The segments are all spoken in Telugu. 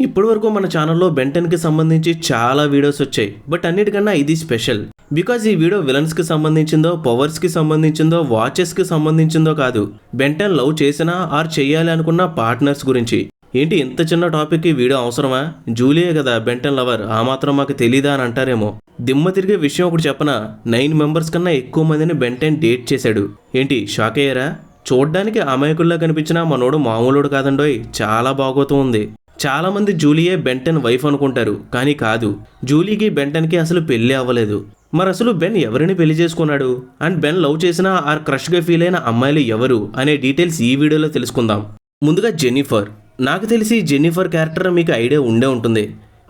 ఇప్పటి వరకు మన ఛానల్లో బెంటెన్కి సంబంధించి చాలా వీడియోస్ వచ్చాయి. బట్ అన్నిటికన్నా ఇది స్పెషల్. బికాజ్ ఈ వీడియో విలన్స్కి సంబంధించిందో, పవర్స్కి సంబంధించిందో, వాచెస్కి సంబంధించిందో కాదు. బెంటెన్ లవ్ చేసినా ఆర్ చెయ్యాలి అనుకున్న పార్ట్నర్స్ గురించి. ఏంటి ఇంత చిన్న టాపిక్కి వీడియో అవసరమా? జూలియే కదా బెంటెన్ లవర్, ఆ మాత్రం మాకు తెలీదా అని అంటారేమో. దిమ్మ తిరిగే విషయం ఒకటి చెప్పనా, 9 మెంబర్స్ కన్నా ఎక్కువ మందిని బెంటెన్ డేట్ చేశాడు. ఏంటి షాక్ అయ్యారా? చూడ్డానికి అమాయకుల్లా కనిపించినా మనోడు మామూలుడు కాదండోయ్, చాలా బాగోతూ ఉంది. చాలా మంది జూలియే బెంటెన్ వైఫ్ అనుకుంటారు, కానీ కాదు. జూలీకి బెంటెన్కి అసలు పెళ్లి అవ్వలేదు. మరి అసలు బెన్ ఎవరిని పెళ్లి చేసుకున్నాడు, అండ్ బెన్ లవ్ చేసిన ఆర్ క్రష్గా ఫీల్ అయిన అమ్మాయిలు ఎవరు అనే డీటెయిల్స్ ఈ వీడియోలో తెలుసుకుందాం. ముందుగా జెన్నిఫర్. నాకు తెలిసి జెన్నిఫర్ క్యారెక్టర్ మీకు ఐడియా ఉండే ఉంటుంది.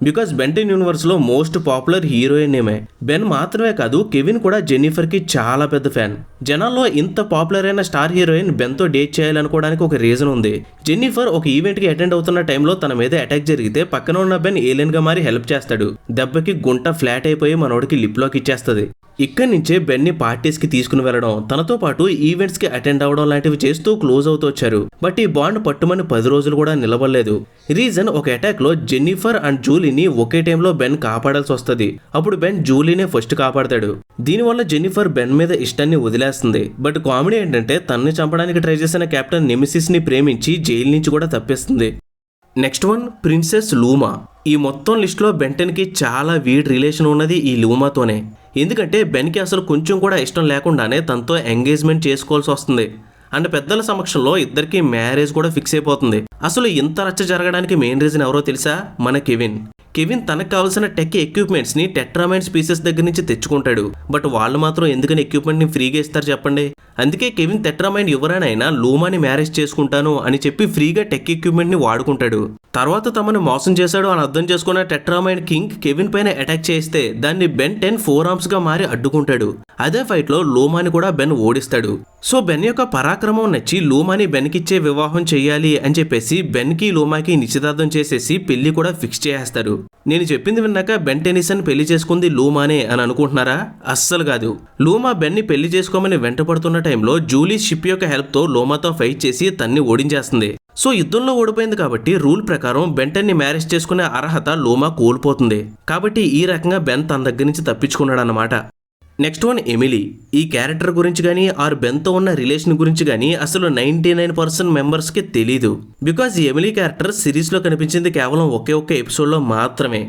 బికాస్ బెంటెన్ యూనివర్స్లో మోస్ట్ పాపులర్ హీరోయిన్ ఏమే. బెన్ మాత్రమే కాదు, కెవిన్ కూడా జెన్నిఫర్కి చాలా పెద్ద ఫ్యాన్. జనాల్లో ఇంత పాపులర్ అయిన స్టార్ హీరోయిన్ బెన్తో డేట్ చేయాలనుకోవడానికి ఒక రీజన్ ఉంది. జెన్నిఫర్ ఒక ఈవెంట్కి అటెండ్ అవుతున్న టైంలో తన మీద అటాక్ జరిగితే పక్కన ఉన్న బెన్ ఏలియన్గా మారి హెల్ప్ చేస్తాడు. దెబ్బకి గుంట ఫ్లాట్ అయిపోయి మనోడికి లిప్లోకి ఇచ్చేస్తుంది. ఇక్కడి నుంచే బెన్ని పార్టీస్కి తీసుకుని వెళ్ళడం, తనతో పాటు ఈవెంట్స్కి అటెండ్ అవ్వడం లాంటివి చేస్తూ క్లోజ్ అవుతూ వచ్చారు. బట్ ఈ బాండ్ పట్టుమని 10 రోజులు కూడా నిలబడలేదు. రీజన్, ఒక అటాక్లో జెన్నిఫర్ అండ్ జూలీని ఒకే టైంలో బెన్ కాపాడాల్సి వస్తుంది. అప్పుడు బెన్ జూలీనే ఫస్ట్ కాపాడతాడు. దీనివల్ల జెన్నిఫర్ బెన్ మీద ఇష్టాన్ని వదిలేస్తుంది. బట్ కామెడీ ఏంటంటే తనని చంపడానికి ట్రై చేసిన కెప్టెన్ నెమిసిస్ని ప్రేమించి జైలు నుంచి కూడా తప్పిస్తుంది. Next one, princess Looma. ఈ మొత్తం లిస్టులో బెంటెన్కి చాలా వీడ్ రిలేషన్ ఉన్నది ఈ లూమాతోనే. ఎందుకంటే బెన్కి అసలు కొంచెం కూడా ఇష్టం లేకుండానే తనతో ఎంగేజ్మెంట్ చేసుకోవాల్సి వస్తుంది. అండ్ పెద్దల సమక్షంలో ఇద్దరికి మ్యారేజ్ కూడా ఫిక్స్ అయిపోతుంది. అసలు ఇంత రచ్చ జరగడానికి మెయిన్ రీజన్ ఎవరో తెలుసా? మన కెవిన్. తనకు కావాల్సిన టెక్ ఎక్విప్మెంట్స్ ని టెట్రామైన్ స్పీసెస్ దగ్గర నుంచి తెచ్చుకుంటాడు. బట్ వాళ్ళు మాత్రం ఎందుకని ఎక్విప్మెంట్ ని ఫ్రీగా ఇస్తారు చెప్పండి? అందుకే కెవిన్ టెట్రామైన్ ఎవరైనా లూమాని మ్యారేజ్ చేసుకుంటాను అని చెప్పి ఫ్రీగా టెక్ ఎక్విప్మెంట్ ని వాడుకుంటాడు. తర్వాత తమను మోసం చేశాడు అని అర్థం చేసుకున్న టెట్రామైన్ కింగ్ కెవిన్ పైన అటాక్ చేస్తే దాన్ని బెన్ 10 4 ఆర్మ్స్ గా మారి అడ్డుకుంటాడు. అదే ఫైట్ లో లూమాని కూడా బెన్ ఓడిస్తాడు. సో బెన్ యొక్క పరాక్రమం నచ్చి లూమాని బెన్కిచ్చే వివాహం చెయ్యాలి అని చెప్పేసి బెన్కి లూమాకి నిశ్చితార్థం చేసేసి పెళ్లి కూడా ఫిక్స్ చేస్తారు. నేను చెప్పింది విన్నాక బెన్ టెన్నిసన్ పెళ్లి చేసుకుంది లూమానే అని అనుకుంటున్నారా? అస్సలు కాదు. లూమా బెన్ని పెళ్లి చేసుకోమని వెంటపడుతున్న టైంలో జూలీ షిప్ యొక్క హెల్ప్ తో లూమాతో ఫైట్ చేసి తన్ని ఓడించేస్తుంది. సో యుద్ధంలో ఓడిపోయింది కాబట్టి రూల్ ప్రకారం బెంటెన్ని మ్యారేజ్ చేసుకునే అర్హత లూమా కోల్పోతుంది. కాబట్టి ఈ రకంగా బెన్ తన దగ్గర నుంచి తప్పించుకున్నాడు అన్నమాట. Next one, Emily. ఈ క్యారెక్టర్ గురించి కానీ ఆర్ బెన్తో ఉన్న రిలేషన్ గురించి కానీ అసలు 99% మెంబర్స్కి తెలీదు. బికాజ్ ఈ ఎమిలీ క్యారెక్టర్ సిరీస్లో కనిపించింది కేవలం ఒకే ఒక్క ఎపిసోడ్లో మాత్రమే.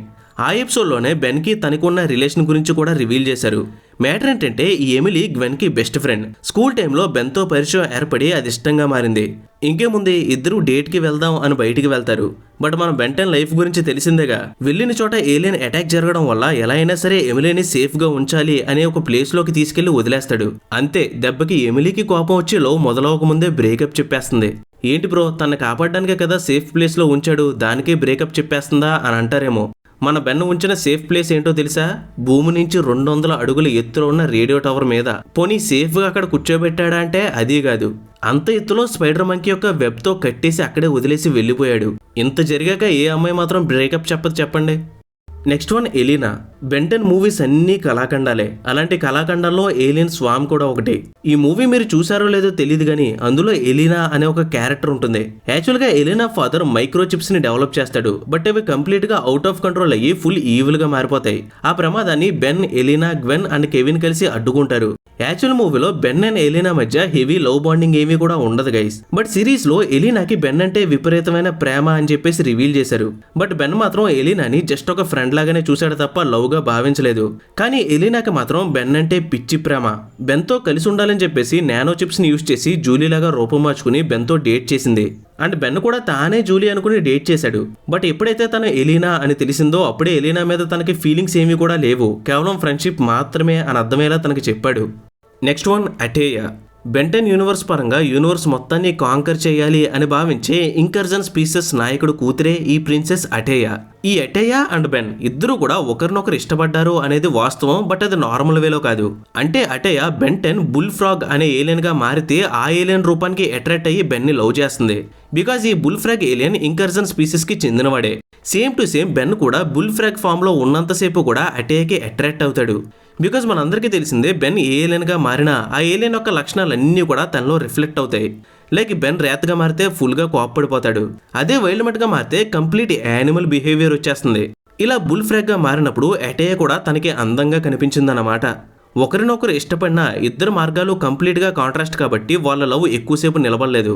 ఆ ఎపిసోడ్లోనే బెన్కి తనకున్న రిలేషన్ గురించి కూడా రివీల్ చేశారు. మ్యాటర్ ఏంటంటే ఈ ఎమిలీ గ్వెన్కి బెస్ట్ ఫ్రెండ్. స్కూల్ టైంలో బెన్తో పరిచయం ఏర్పడి అది ఇష్టంగా మారింది. ఇంకేముంది, ఇద్దరు డేట్కి వెళ్దాం అని బయటికి వెళ్తారు. బట్ మన బెంటెన్ లైఫ్ గురించి తెలిసిందేగా. వెళ్ళిన చోట ఏలియన్ అటాక్ జరగడం వల్ల ఎలా అయినా సరే ఎమిలీని సేఫ్గా ఉంచాలి అనే ఒక ప్లేస్లోకి తీసుకెళ్లి వదిలేస్తాడు. అంతే, దెబ్బకి ఎమిలీకి కోపం వచ్చి లవ్ మొదలవక ముందే బ్రేకప్ చెప్పేస్తుంది. ఏంటి బ్రో, తనని కాపాడడానికే కదా సేఫ్ ప్లేస్లో ఉంచాడు, దానికే బ్రేకప్ చెప్పేస్తుందా అని అంటారేమో. మన బెన్ ఉంచిన సేఫ్ ప్లేస్ ఏంటో తెలుసా? భూమి నుంచి 200 అడుగుల ఎత్తులో ఉన్న రేడియో టవర్ మీద. పోనీ సేఫ్గా అక్కడ కూర్చోబెట్టాడా అంటే అదీ కాదు. అంత ఎత్తులో స్పైడర్ మంకీ యొక్క వెబ్తో కట్టేసి అక్కడే వదిలేసి వెళ్ళిపోయాడు. ఇంత జరిగాక ఏ అమ్మాయి మాత్రం బ్రేకప్ చెప్పదు చెప్పండి? Next one, Elina. Ben Ten movies అన్నీ కళాఖండాలే. అలాంటి కళాఖండాల్లో ఏలియన్ స్వామ్ కూడా ఒకటి. ఈ మూవీ మీరు చూసారో లేదో తెలియదు కానీ అందులో ఎలీనా అనే ఒక క్యారెక్టర్ ఉంటుంది. యాక్చువల్గా ఎలీనా ఫాదర్ మైక్రో చిప్స్ ని డెవలప్ చేస్తాడు. బట్ అవి కంప్లీట్ గా అవుట్ ఆఫ్ కంట్రోల్ అయ్యి ఫుల్ ఈవిల్ గా మారిపోతాయి. ఆ ప్రమాదాన్ని Ben, Elina, Gwen and Kevin కలిసి అడ్డుకుంటారు. యాక్చువల్ మూవీలో బెన్ అండ్ ఎలీనా మధ్య హెవీ లవ్ బాండింగ్ ఏమీ కూడా ఉండదు గైస్. బట్ సిరీస్ లో ఎలీనాకి బెన్ అంటే విపరీతమైన ప్రేమ అని చెప్పేసి రివీల్ చేశారు. బట్ బెన్ మాత్రం ఎలీనాని జస్ట్ ఒక ఫ్రెండ్ లాగానే చూశాడు తప్ప లవ్ గా భావించలేదు. కానీ ఎలీనాకి మాత్రం బెన్ అంటే పిచ్చి ప్రేమ. బెన్తో కలిసి ఉండాలని చెప్పేసి నానో చిప్స్ ని యూజ్ చేసి జూలీలాగా రూపం మార్చుకుని బెన్తో డేట్ చేసింది. అండ్ బెన్ కూడా తానే జూలీ అనుకుని డేట్ చేశాడు. బట్ ఎప్పుడైతే తను ఎలీనా అని తెలిసిందో అప్పుడే ఎలీనా మీద తనకి ఫీలింగ్స్ ఏమీ కూడా లేవు, కేవలం ఫ్రెండ్షిప్ మాత్రమే అని అర్థమయ్యేలా తనకి చెప్పాడు. Next one, Attea. Ben Ten universe పరంగా యూనివర్స్ మొత్తాన్ని కాంకర్ చేయాలి అని భావించే ఇంకర్జన్ స్పీసెస్ నాయకుడు కూతురే ఈ ప్రిన్సెస్ అటేయా. ఈ అటేయా అండ్ బెన్ ఇద్దరు కూడా ఒకరినొకరు ఇష్టపడ్డారు అనేది వాస్తవం. బట్ అది నార్మల్ వేలో కాదు. అంటే అటేయా బెంటెన్ బుల్ ఫ్రాగ్ అనే ఏలియన్ గా మారితే ఆ ఏలియన్ రూపానికి అట్రాక్ట్ అయ్యి బెన్ ని లవ్ చేస్తుంది. బికాజ్ ఈ బుల్ ఫ్రాగ్ ఏలియన్ ఇంకర్జన్ స్పీసెస్ కి చెందినవాడే. సేమ్ టు సేమ్ బెన్ కూడా బుల్ ఫ్రాగ్ ఫామ్ లో ఉన్నంతసేపు కూడా అటేయాకి అట్రాక్ట్ అవుతాడు. బికాజ్ మనందరికీ తెలిసిందే బెన్ ఏ ఏలియన్ గా మారినా ఆ ఏలియన్ యొక్క లక్షణాలన్నీ కూడా తనలో రిఫ్లెక్ట్ అవుతాయి. లైక్ బెన్ రేతగా మారితే ఫుల్గా కోప్పడిపోతాడు. అదే వైల్డ్ మట్గా మారితే కంప్లీట్ యానిమల్ బిహేవియర్ వచ్చేస్తుంది. ఇలా బుల్ ఫ్రాగ్గా మారినప్పుడు అటేయ కూడా తనకి అందంగా కనిపించిందన్నమాట. ఒకరినొకరు ఇష్టపడిన ఇద్దరు మార్గాలు కంప్లీట్గా కాంట్రాస్ట్ కాబట్టి వాళ్ళ లవ్ ఎక్కువసేపు నిలబడలేదు.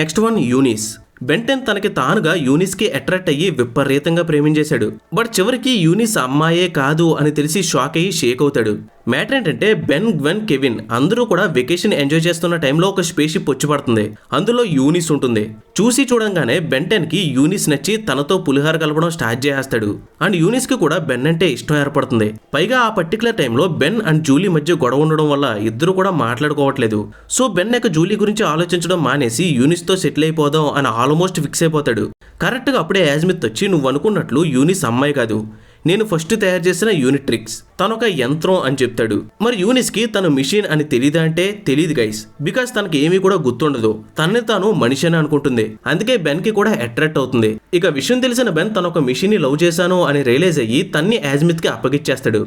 Next one Younis. బెంటెన్ తనకి తానుగా యూనిస్కి అట్రాక్ట్ అయ్యి విపరీతంగా ప్రేమించేశాడు. బట్ చివరికి యూనిస్ అమ్మాయే కాదు అని తెలిసి షాక్ అయ్యి షేక్ అవుతాడు. మ్యాటర్ ఏంటంటే బెన్, గ్వెన్, కెవిన్ అందరూ కూడా వెకేషన్ ఎంజాయ్ చేస్తున్న టైంలో ఒక స్పేస్ షిప్ వచ్చి పడుతుంది. అందులో యూనిస్ ఉంటుంది. చూసి చూడంగానే బెంటెన్కి యూనిస్ నచ్చి తనతో పులిహార కలపడం స్టార్ట్ చేస్తాడు. అండ్ యూనిస్కి కూడా బెన్ అంటే ఇష్టం ఏర్పడుతుంది. పైగా ఆ పర్టికులర్ టైంలో బెన్ అండ్ జూలీ మధ్య గొడవ ఉండడం వల్ల ఇద్దరు కూడా మాట్లాడుకోవట్లేదు. సో బెన్ యొక్క జూలీ గురించి ఆలోచించడం మానేసి యూనిస్తో సెటిల్ అయిపోదాం అని ఆల్మోస్ట్ ఫిక్స్ అయిపోతాడు. కరెక్ట్గా అప్పుడే యాజ్మిత్ వచ్చి నువ్వు అనుకున్నట్లు యూనిస్ అమ్మాయి కాదు, నేను ఫస్ట్ తయారు చేసిన యూనిట్రిక్స్, తనొక యంత్రం అని చెప్తాడు. మరి యూనిస్కి తను మిషన్ అని తెలీదా అంటే తెలీదు గైస్. బికాస్ తనకి ఏమీ కూడా గుర్తుండదు. తనని తాను మనిషి అని అనుకుంటుంది. అందుకే బెన్ కి కూడా అట్రాక్ట్ అవుతుంది. ఇక విషయం తెలిసిన బెన్ తనొక మిషన్ ని లవ్ చేశాను అని రియలైజ్ అయ్యి తన్ని యాజ్మిత్ కి అప్పగిచ్చేస్తాడు.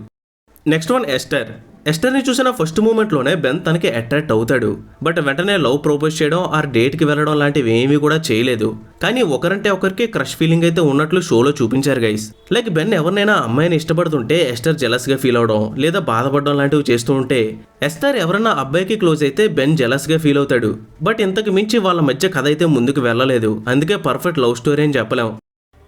Next one Ester. ఎస్టర్ని చూసిన ఫస్ట్ మూమెంట్లోనే బెన్ తనకి అట్రాక్ట్ అవుతాడు. బట్ వెంటనే లవ్ ప్రపోజ్ చేయడం ఆర్ డేట్కి వెళ్ళడం లాంటివి ఏమీ కూడా చేయలేదు. కానీ ఒకరంటే ఒకరికి క్రష్ ఫీలింగ్ అయితే ఉన్నట్లు షోలో చూపించారు గైస్. లైక్ బెన్ ఎవరినైనా అమ్మాయిని ఇష్టపడుతుంటే ఎస్టర్ జెలస్గా ఫీల్ అవడం లేదా బాధపడడం లాంటివి చేస్తూ ఉంటే, ఎస్టర్ ఎవరన్నా అబ్బాయికి క్లోజ్ అయితే బెన్ జెలస్గా ఫీల్ అవుతాడు. బట్ ఇంతకు మించి వాళ్ళ మధ్య కథ అయితే ముందుకు వెళ్ళలేదు. అందుకే పర్ఫెక్ట్ లవ్ స్టోరీ అని చెప్పలేం.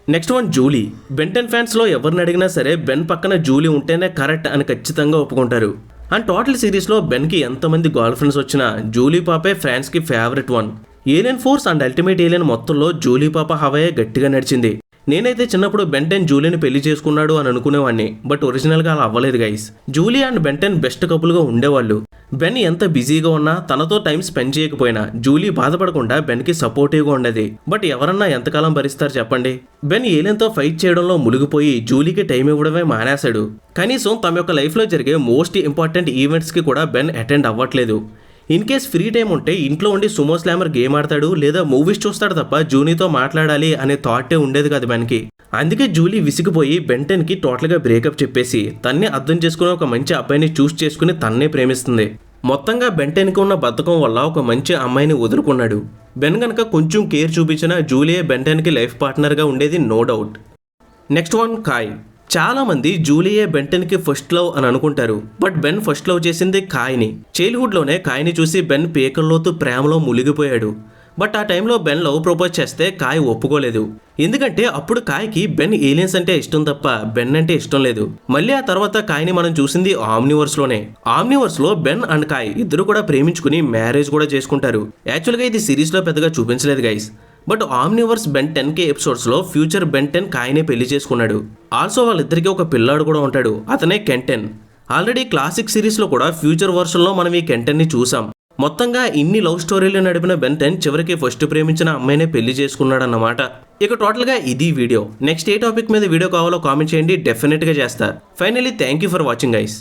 Next one Julie. బెంటెన్ ఫ్యాన్స్లో ఎవరిని అడిగినా సరే బెన్ పక్కన జూలీ ఉంటేనే కరెక్ట్ అని ఖచ్చితంగా ఒప్పుకుంటారు. అండ్ టోటల్ సిరీస్లో బెన్కి ఎంతమంది గర్ల్ ఫ్రెండ్స్ వచ్చినా జూలీ పాపే ఫ్యాన్స్కి favourite one. Alien force and ultimate alien మొత్తంలో జూలీ పాప హవాయే గట్టిగా నడిచింది. నేనైతే చిన్నప్పుడు బెంటెన్ జూలీని పెళ్లి చేసుకున్నాడు అని అనుకునేవాడిని. బట్ ఒరిజినల్గా అలా అవ్వలేదు guys. Julie and Ben Ten best కపుల్గా ఉండేవాళ్ళు. బెన్ ఎంత బిజీగా ఉన్నా తనతో టైం స్పెండ్ చేయకపోయినా జూలీ బాధపడకుండా బెన్కి సపోర్టివ్గా ఉండేది. బట్ ఎవరన్నా ఎంతకాలం భరిస్తారు చెప్పండి. బెన్ ఏలియన్తో ఫైట్ చేయడంలో మునిగిపోయి జూలీకి టైం ఇవ్వడమే మానేశాడు. కనీసం తమ యొక్క లైఫ్లో జరిగే మోస్ట్ ఇంపార్టెంట్ ఈవెంట్స్కి కూడా బెన్ అటెండ్ అవ్వట్లేదు. ఇన్ కేస్ ఫ్రీ టైం ఉంటే ఇంట్లో ఉండి సుమో స్లామర్ గేమ్ ఆడతాడు లేదా మూవీస్ చూస్తాడు తప్ప జూలీతో మాట్లాడాలి అనే థాటే ఉండేది కాదు బెన్కి. అందుకే జూలీ విసిగిపోయి బెంటెన్కి టోటల్గా బ్రేకప్ చెప్పేసి తన్నే అర్థం చేసుకుని ఒక మంచి అబ్బాయిని చూస్ చేసుకుని తన్నే ప్రేమిస్తుంది. మొత్తంగా బెంటెన్కి ఉన్న బద్ధకం వల్ల ఒక మంచి అమ్మాయిని వదులుకున్నాడు. బెన్ కనుక కొంచెం కేర్ చూపించినా జూలియే బెంటెన్కి లైఫ్ పార్ట్నర్గా ఉండేది నో డౌట్. నెక్స్ట్ వన్ కాయ్. చాలా మంది జూలియే బెంటెన్కి ఫస్ట్ లవ్ అని అనుకుంటారు. బట్ బెన్ ఫస్ట్ లవ్ చేసింది కాయ్ని. చైల్డ్హుడ్లోనే కాయ్ని చూసి బెన్ పేకల్లోతు ప్రేమలో మునిగిపోయాడు. బట్ ఆ టైంలో బెన్ లవ్ ప్రపోజ్ చేస్తే కాయ్ ఒప్పుకోలేదు. ఎందుకంటే అప్పుడు కాయ్కి బెన్ ఏలియన్స్ అంటే ఇష్టం తప్ప బెన్ అంటే ఇష్టం లేదు. మళ్ళీ ఆ తర్వాత కాయ్ని మనం చూసింది ఆమ్నివర్స్లోనే. ఆమ్నివర్స్లో బెన్ అండ్ కాయ్ ఇద్దరు కూడా ప్రేమించుకుని మ్యారేజ్ కూడా చేసుకుంటారు. యాక్చువల్గా ఇది సిరీస్లో పెద్దగా చూపించలేదు గైస్. బట్ ఆమ్నివర్స్ బెన్ 10K ఎపిసోడ్స్లో ఫ్యూచర్ బెన్ 10 కాయ్నే పెళ్లి చేసుకున్నాడు. ఆల్సో వాళ్ళిద్దరికీ ఒక పిల్లాడు కూడా ఉంటాడు. అతనే కెంటెన్. ఆల్రెడీ క్లాసిక్ సిరీస్లో కూడా ఫ్యూచర్ వర్షన్లో మనం ఈ కెంటెన్ని చూసాం. మొత్తంగా ఇన్ని లవ్ స్టోరీలు నడిపిన బెన్ 10 చివరికి ఫస్ట్ ప్రేమించిన అమ్మాయినే పెళ్లి చేసుకున్నాడు అన్నమాట. ఇక టోటల్గా ఇది వీడియో. నెక్స్ట్ ఏ టాపిక్ మీద వీడియో కావాలో కామెంట్ చేయండి, డెఫినెట్గా చేస్తా. Finally thank you for watching guys.